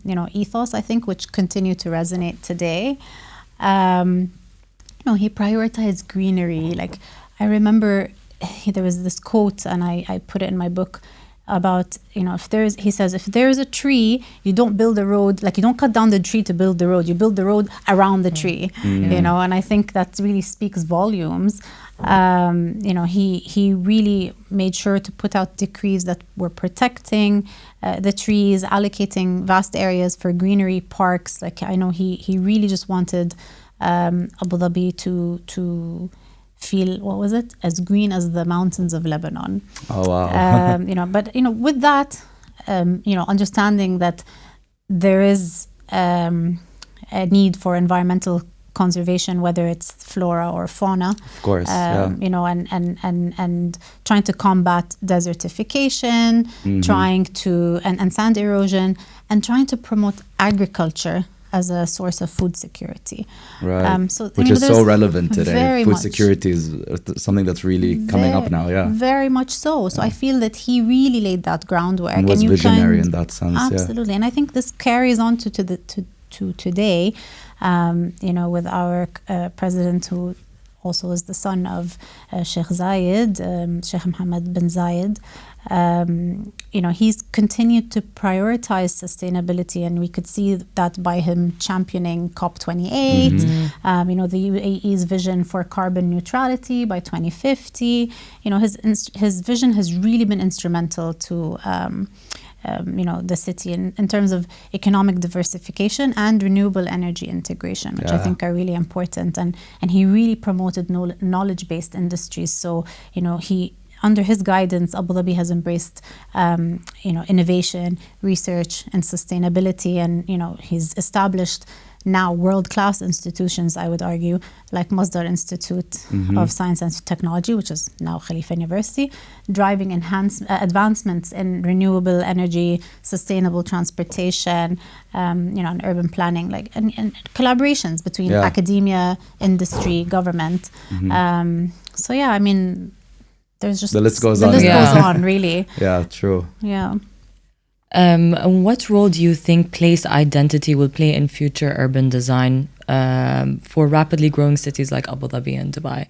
Speaker 3: you know, ethos, I think, which continue to resonate today. You know, he prioritized greenery. Like, I remember there was this quote, and I put it in my book, about, you know, he says, if there's a tree, you don't build a road, like you don't cut down the tree to build the road, you build the road around the tree, you know, and I think that really speaks volumes. You know, he really made sure to put out decrees that were protecting the trees, allocating vast areas for greenery, parks. Like, I know he really just wanted Abu Dhabi to feel, what was it, as green as the mountains of Lebanon.
Speaker 1: Oh wow.
Speaker 3: You know, but you know, with that, you know, understanding that there is a need for environmental conservation, whether it's flora or fauna,
Speaker 1: of course,
Speaker 3: you know, and trying to combat desertification, trying to and sand erosion, and trying to promote agriculture as a source of food security.
Speaker 1: Right.
Speaker 3: So,
Speaker 1: which is so relevant today. Food
Speaker 3: much.
Speaker 1: Security is something that's really coming up now. Yeah.
Speaker 3: Very much so. So I feel that he really laid that groundwork,
Speaker 1: and was visionary in that sense.
Speaker 3: Absolutely, and I think this carries on to today. You know, with our president, who also is the son of Sheikh Zayed, Sheikh Mohammed bin Zayed. You know, he's continued to prioritize sustainability, and we could see that by him championing COP28, you know, the UAE's vision for carbon neutrality by 2050. You know, his vision has really been instrumental to you know, the city in terms of economic diversification and renewable energy integration, which I think are really important. And he really promoted knowledge-based industries. So, you know, under his guidance, Abu Dhabi has embraced, you know, innovation, research, and sustainability. And, you know, he's established now world-class institutions, I would argue, like Masdar Institute of Science and Technology, which is now Khalifa University, driving advancements in renewable energy, sustainable transportation, you know, and urban planning, like and collaborations between academia, industry, government. So yeah, I mean, there's just
Speaker 1: the list goes
Speaker 3: on.
Speaker 1: The
Speaker 3: list goes on, really.
Speaker 1: Yeah, true.
Speaker 3: Yeah.
Speaker 2: And what role do you think place identity will play in future urban design for rapidly growing cities like Abu Dhabi and Dubai?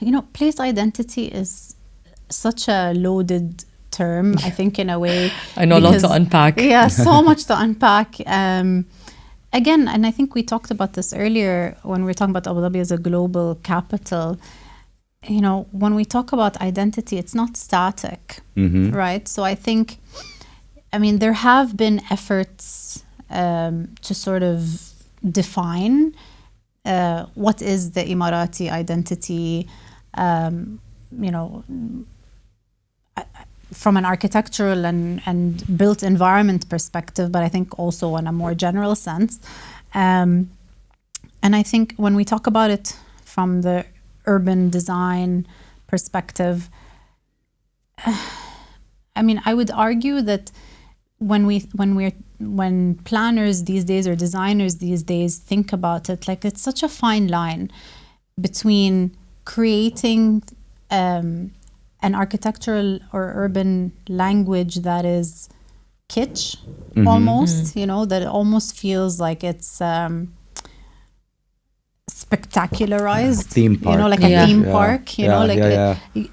Speaker 3: You know, place identity is such a loaded term, I think, in a way.
Speaker 2: I know, a lot to unpack.
Speaker 3: Yeah, so much to unpack. Again, and I think we talked about this earlier when we were talking about Abu Dhabi as a global capital. You know, when we talk about identity, it's not static, right? So I think, I mean, there have been efforts to sort of define what is the Emirati identity, you know, from an architectural and built environment perspective, but I think also in a more general sense. And I think when we talk about it from the urban design perspective, I mean, I would argue that when planners these days or designers these days think about it, like, it's such a fine line between creating an architectural or urban language that is kitsch, almost, you know, that it almost feels like it's spectacularized,
Speaker 1: theme park.
Speaker 3: you know, like a theme park, you know, like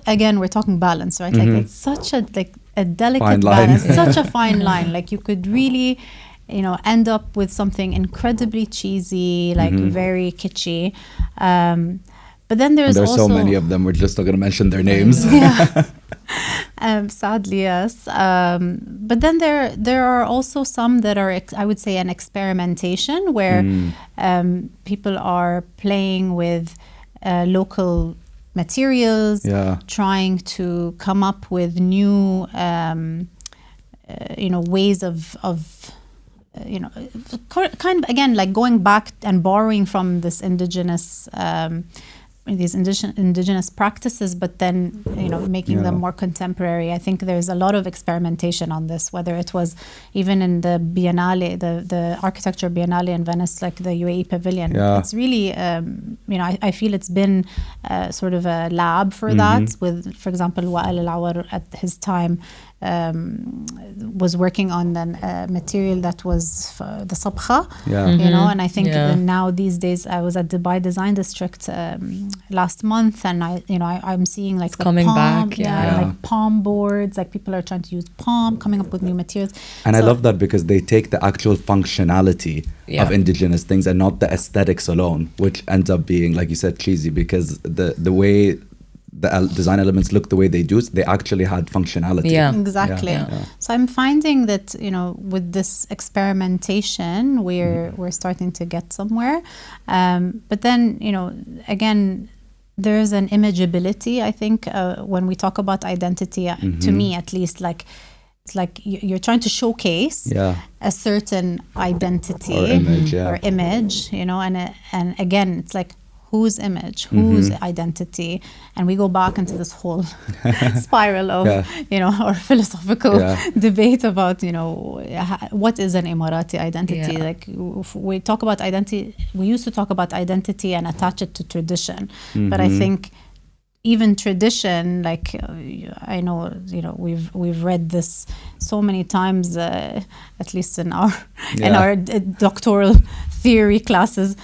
Speaker 3: again, we're talking balance, right? Like it's such a delicate
Speaker 1: Fine line.
Speaker 3: balance, such a fine line. Like you could really, end up with something incredibly cheesy, like very kitschy. But then there's also
Speaker 1: so many of them. We're just not going to mention their names.
Speaker 3: Yeah. Sadly, yes. But then there are also some that are, I would say, an experimentation where people are playing with local materials, trying to come up with new, ways of kind of, again, like going back and borrowing from this indigenous practices, but then making them more contemporary. I think there's a lot of experimentation on this, whether it was even in the Biennale, the Architecture Biennale in Venice, like the UAE Pavilion. It's really I feel it's been sort of a lab for that, with, for example, Wael Al-Awar at his time was working on a material that was the sabkha, and I think now these days, I was at Dubai Design District last month, and I'm seeing like the
Speaker 2: coming
Speaker 3: palm,
Speaker 2: back,
Speaker 3: like palm boards, like people are trying to use palm, coming up with new materials.
Speaker 1: And I love that because they take the actual functionality of indigenous things and not the aesthetics alone, which ends up being, like you said, cheesy, because the way the design elements look the way they do, they actually had functionality.
Speaker 3: Exactly. So I'm finding that with this experimentation, we're starting to get somewhere. But then again, there's an imageability. I think when we talk about identity, to me at least, like it's like you're trying to showcase a certain identity or image, and again, it's like, whose image, whose identity, and we go back into this whole spiral of or philosophical debate about what is an Emirati identity. Like if we talk about identity, we used to talk about identity and attach it to tradition, but I think even tradition, like I know we've read this so many times, at least in our doctoral theory classes.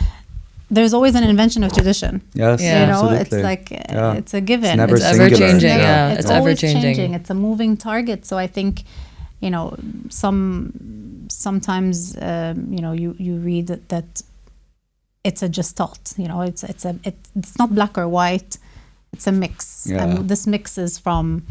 Speaker 3: There's always an invention of tradition.
Speaker 1: Yes, absolutely.
Speaker 3: It's like it's a given.
Speaker 1: It's
Speaker 2: ever changing.
Speaker 3: It's ever changing. It's a moving target. So I think, sometimes you read that it's a gestalt. It's not black or white. It's a mix, and this mix is from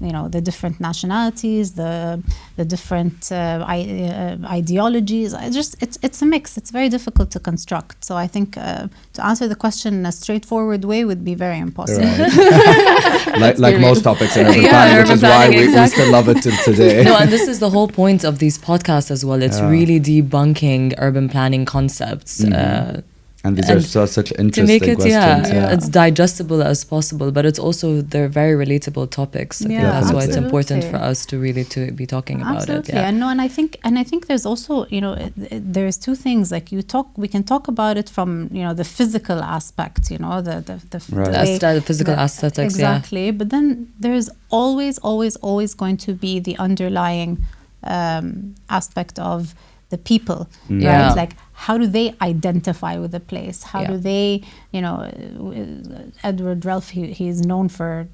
Speaker 3: the different nationalities, the different ideologies. It's a mix. It's very difficult to construct. So I think to answer the question in a straightforward way would be very impossible.
Speaker 1: Right. like most topics in urban planning, which is why we still love it till today.
Speaker 2: No, and this is the whole point of these podcasts as well. It's really debunking urban planning concepts.
Speaker 1: And these are such interesting questions.
Speaker 2: It's digestible as possible, but they're very relatable topics. I think that's why it's important for us to really be talking about it.
Speaker 3: Yeah. And I think there's also, there's two things. Like we can talk about it from, the physical aspect, the
Speaker 2: physical aesthetics.
Speaker 3: Exactly. But then there's always going to be the underlying aspect of the people, right? Like, how do they identify with the place? How do they, Edward Ralph, he is known for,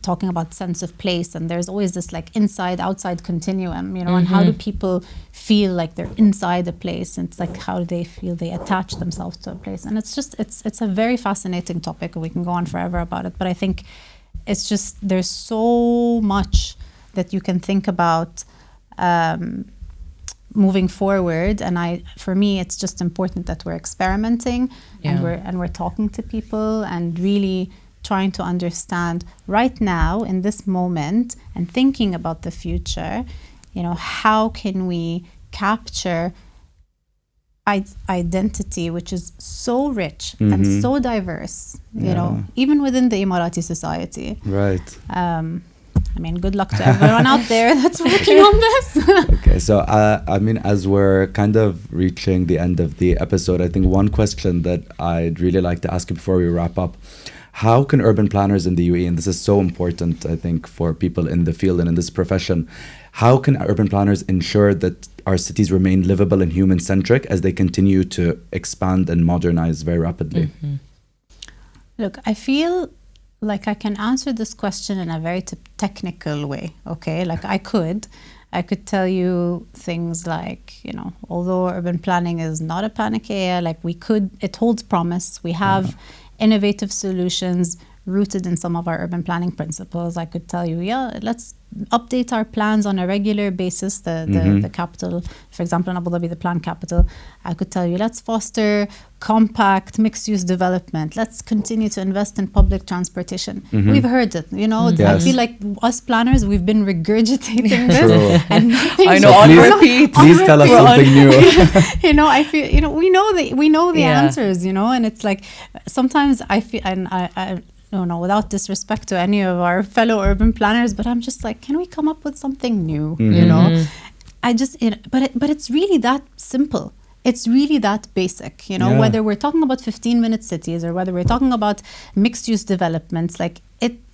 Speaker 3: talking about sense of place. And there's always this like inside-outside continuum, and how do people feel like they're inside a place? And it's like, how do they feel they attach themselves to a place? And it's just, it's a very fascinating topic. We can go on forever about it. But I think it's just, there's so much that you can think about moving forward, and for me it's just important that we're experimenting and we're talking to people and really trying to understand right now in this moment and thinking about the future, how can we capture identity, which is so rich and so diverse, even within the Emirati society.
Speaker 1: Right.
Speaker 3: Good luck to everyone out there that's working on this.
Speaker 1: Okay, so as we're kind of reaching the end of the episode, I think one question that I'd really like to ask you before we wrap up: how can urban planners in the UAE, and this is so important, I think, for people in the field and in this profession, how can urban planners ensure that our cities remain livable and human-centric as they continue to expand and modernize very rapidly?
Speaker 3: Look, I feel like I can answer this question in a very technical way, okay? Like I could tell you things like, you know, although urban planning is not a panacea, like it holds promise. We have innovative solutions rooted in some of our urban planning principles. I could tell you, yeah, let's update our plans on a regular basis. The capital, for example, in Abu Dhabi, the planned capital, I could tell you, let's foster compact mixed-use development. Let's continue to invest in public transportation. We've heard it, you know. I feel like us planners, we've been regurgitating this. And
Speaker 2: I know, on repeat.
Speaker 1: Please tell us something new.
Speaker 3: You know, I feel, you know, we know the answers, you know, and it's like, sometimes I feel, and I no, without disrespect to any of our fellow urban planners, but I'm just like, can we come up with something new? You know, but it's really that simple. It's really that basic, you know, whether we're talking about 15-minute cities or whether we're talking about mixed-use developments, like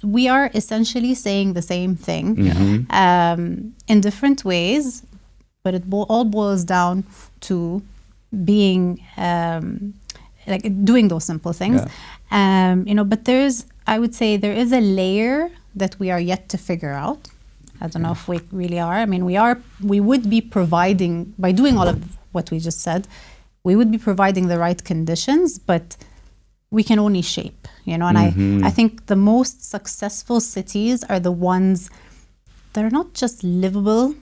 Speaker 3: we are essentially saying the same thing in different ways, but it all boils down to being like doing those simple things. You know, but I would say there is a layer that we are yet to figure out. I don't know if we really are. I mean, we would be providing, by doing all of what we just said, we would be providing the right conditions, but we can only shape, you know, and I think the most successful cities are the ones that are not just livable.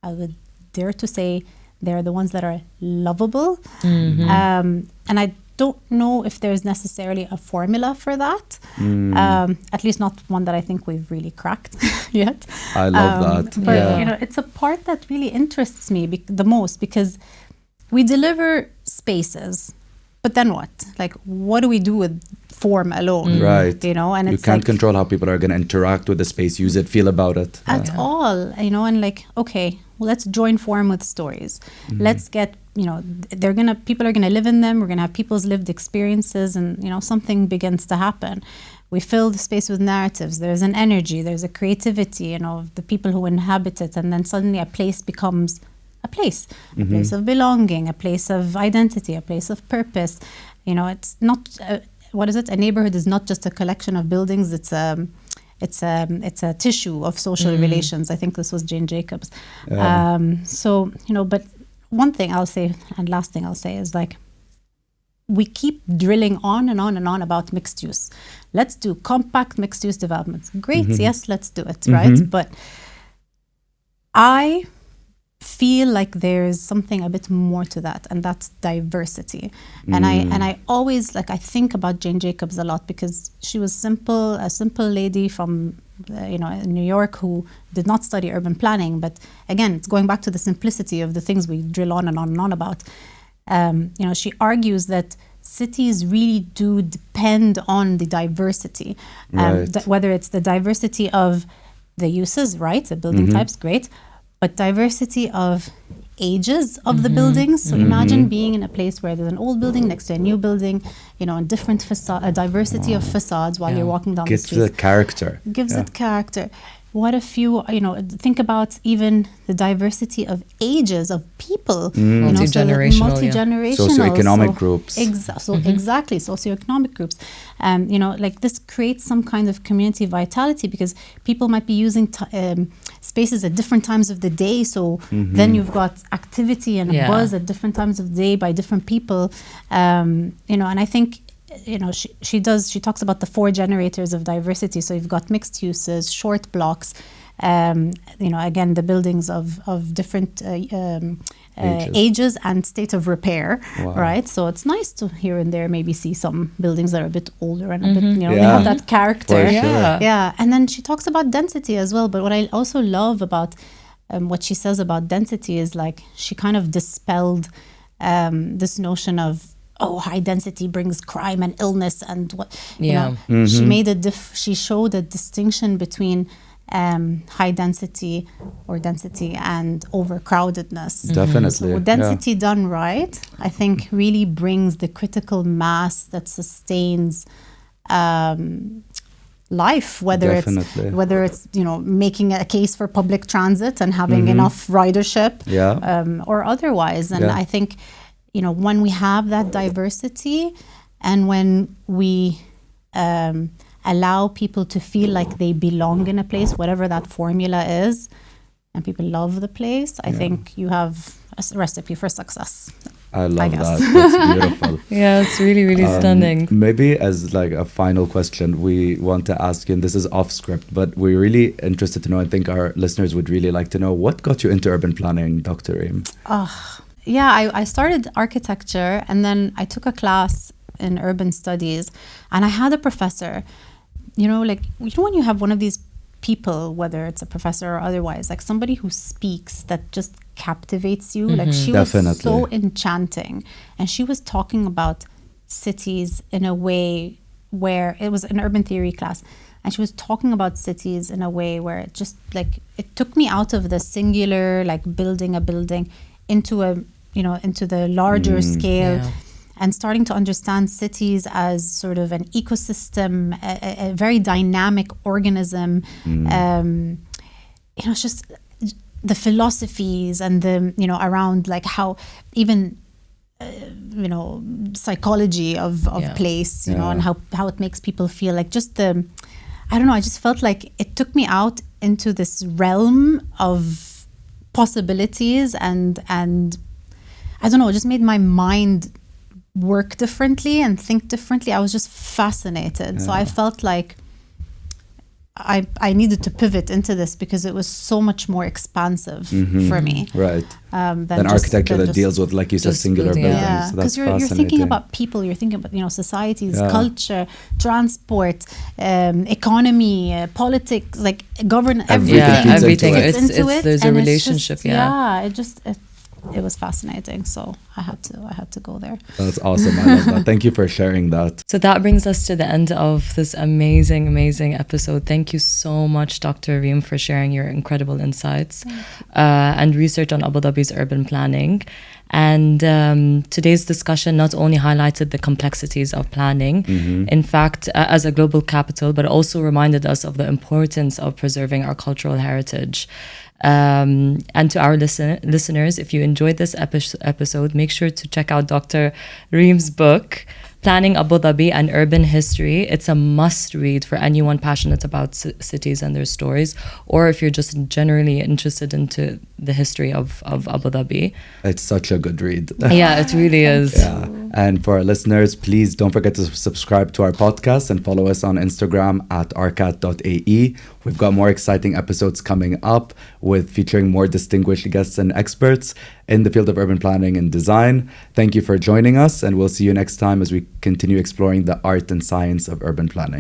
Speaker 3: I would dare to say they're the ones that are lovable. And I don't know if there's necessarily a formula for that, at least not one that I think we've really cracked yet.
Speaker 1: I love that.
Speaker 3: But you know, it's a part that really interests me the most, because we deliver spaces, but then what? Like, what do we do with form alone?
Speaker 1: Right.
Speaker 3: You know, and
Speaker 1: you
Speaker 3: it's
Speaker 1: can't
Speaker 3: like,
Speaker 1: control how people are going to interact with the space, use it, feel about it.
Speaker 3: At all, you know, and like, okay, well, let's join form with stories. Let's get, you know, people are gonna live in them. We're gonna have people's lived experiences, and you know, something begins to happen. We fill the space with narratives. There's an energy. There's a creativity, you know, of the people who inhabit it, and then suddenly a place becomes a place of belonging, a place of identity, a place of purpose. You know, it's not what is it? A neighborhood is not just a collection of buildings. It's a tissue of social relations. I think this was Jane Jacobs. So, you know, but one thing I'll say, and last thing I'll say, is like, we keep drilling on and on and on about mixed use. Let's do compact mixed use developments. Great, yes, let's do it, right? But I feel like there's something a bit more to that, and that's diversity. And I always, like, I think about Jane Jacobs a lot, because she was a simple lady from you know, in New York, who did not study urban planning. But again, it's going back to the simplicity of the things we drill on and on and on about. You know, she argues that cities really do depend on the diversity, whether it's the diversity of the uses, right? The building types, great, but diversity of ages of the buildings. So imagine being in a place where there's an old building next to a new building, you know, and different a diversity of facades while you're walking down the street.
Speaker 1: Gives it character.
Speaker 3: Gives it character. What if you know, think about even the diversity of ages of people,
Speaker 2: multi-generational,
Speaker 1: socioeconomic groups.
Speaker 3: Exactly, socioeconomic groups. You know, like, this creates some kind of community vitality, because people might be using spaces at different times of the day. So then you've got activity and a buzz at different times of the day by different people. You know, and I think, you know, she talks about the 4 generators of diversity. So you've got mixed uses, short blocks, you know, again, the buildings of different ages and state of repair, right? So it's nice to here and there maybe see some buildings that are a bit older and a bit, you know, they have that character. Yeah. And then she talks about density as well. But what I also love about what she says about density is, like, she kind of dispelled this notion of, high density brings crime and illness and what, you know. She made she showed a distinction between high density and overcrowdedness.
Speaker 1: Definitely.
Speaker 3: So density done right, I think, really brings the critical mass that sustains life, whether it's you know, making a case for public transit and having enough ridership, or otherwise. And I think, you know, when we have that diversity, and when we allow people to feel like they belong in a place, whatever that formula is, and people love the place, I think you have a recipe for success.
Speaker 1: I love that. That's beautiful.
Speaker 2: Yeah, it's really, really stunning.
Speaker 1: Maybe as like a final question, we want to ask you, and this is off script, but we're really interested to know, I think our listeners would really like to know, what got you into urban planning, Dr. Reem?
Speaker 3: Yeah, I started architecture, and then I took a class in urban studies, and I had a professor, like, when you have one of these people, whether it's a professor or otherwise, like somebody who speaks that just captivates you. Like she was so enchanting, and she was talking about cities in a way where it was an urban theory class, and she was talking about cities in a way where it just like it took me out of the singular, like building a building, into into the larger scale. And starting to understand cities as sort of an ecosystem, a very dynamic organism. It's just the philosophies and the, around like how even, psychology of place, and how it makes people feel, like just I just felt like it took me out into this realm of possibilities and I don't know, it just made my mind work differently and think differently. I was just fascinated. So I felt like I needed to pivot into this because it was so much more expansive for me.
Speaker 1: Right. Than architecture that deals with, like you said, singular buildings.
Speaker 3: Yeah,
Speaker 1: so that's
Speaker 3: because you're thinking about people, you're thinking about, societies, culture, transport, economy, politics, like governance,
Speaker 1: everything.
Speaker 2: There's a relationship.
Speaker 3: It was fascinating, so I had to go there.
Speaker 1: That's awesome. I love that. Thank you for sharing that.
Speaker 2: So that brings us to the end of this amazing episode. Thank you so much, Dr. Reem, for sharing your incredible insights and research on Abu Dhabi's urban planning. And today's discussion not only highlighted the complexities of planning, in fact, as a global capital, but also reminded us of the importance of preserving our cultural heritage. And to our listeners, if you enjoyed this episode, make sure to check out Dr. Reem's book, Planning Abu Dhabi and Urban History. It's a must read for anyone passionate about cities and their stories, or if you're just generally interested into the history of Abu Dhabi.
Speaker 1: It's such a good read.
Speaker 2: Yeah, it really is.
Speaker 1: Yeah. And for our listeners, please don't forget to subscribe to our podcast and follow us on Instagram at arkat.ae. We've got more exciting episodes coming up with featuring more distinguished guests and experts in the field of urban planning and design. Thank you for joining us, and we'll see you next time as we continue exploring the art and science of urban planning.